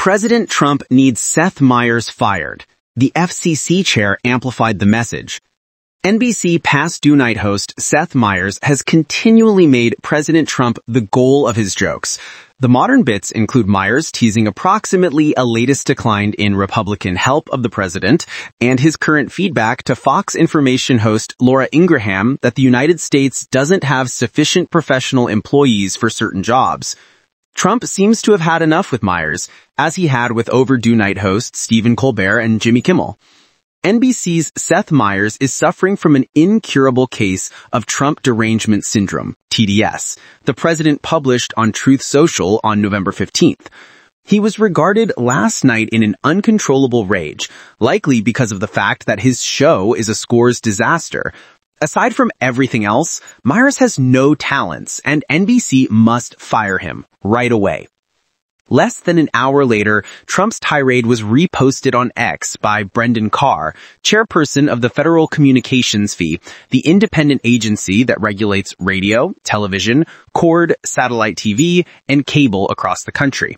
President Trump needs Seth Meyers fired. The FCC chair amplified the message. NBC past due night host Seth Meyers has continually made President Trump the goal of his jokes. The modern bits include Meyers teasing approximately a latest decline in Republican help of the president and his current feedback to Fox Information host Laura Ingraham that the United States doesn't have sufficient professional employees for certain jobs. Trump seems to have had enough with Meyers, as he had with overdue night hosts Stephen Colbert and Jimmy Kimmel. NBC's Seth Meyers is suffering from an incurable case of Trump derangement syndrome, TDS, the president published on Truth Social on November 15th. He was regarded last night in an uncontrollable rage, likely because of the fact that his show is a scores disaster. Aside from everything else, Meyers has no talents, and NBC must fire him right away. Less than an hour later, Trump's tirade was reposted on X by Brendan Carr, chairperson of the Federal Communications Fee, the independent agency that regulates radio, television, cord, satellite TV, and cable across the country.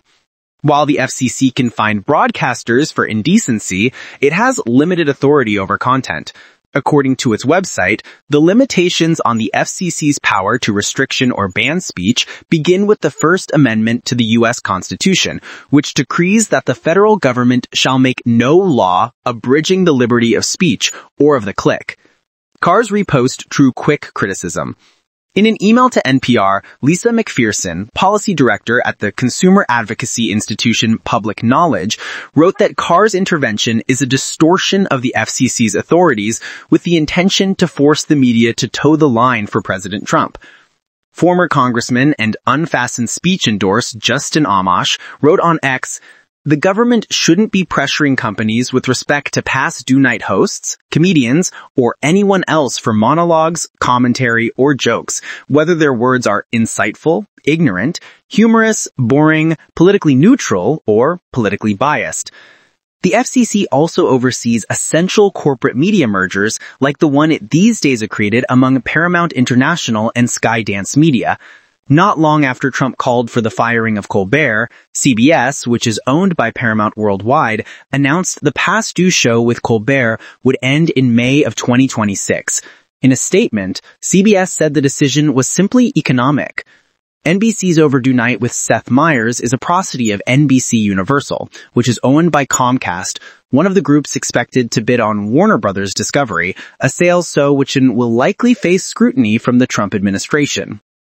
While the FCC can fine broadcasters for indecency, it has limited authority over content. According to its website, the limitations on the FCC's power to restriction or ban speech begin with the First Amendment to the U.S. Constitution, which decrees that the federal government shall make no law abridging the liberty of speech or of the click. Carr's repost drew quick criticism. In an email to NPR, Lisa McPherson, policy director at the consumer advocacy institution Public Knowledge, wrote that Carr's intervention is a distortion of the FCC's authorities with the intention to force the media to toe the line for President Trump. Former Congressman and unfastened speech endorse Justin Amash wrote on X, "The government shouldn't be pressuring companies with respect to past due night hosts, comedians, or anyone else for monologues, commentary, or jokes, whether their words are insightful, ignorant, humorous, boring, politically neutral, or politically biased." The FCC also oversees essential corporate media mergers like the one it these days accreted among Paramount International and Skydance Media. Not long after Trump called for the firing of Colbert, CBS, which is owned by Paramount Worldwide, announced the past due show with Colbert would end in May of 2026. In a statement, CBS said the decision was simply economic. NBC's overdue night with Seth Meyers is a prosody of NBC Universal, which is owned by Comcast, one of the groups expected to bid on Warner Brothers Discovery, a sale which will likely face scrutiny from the Trump administration.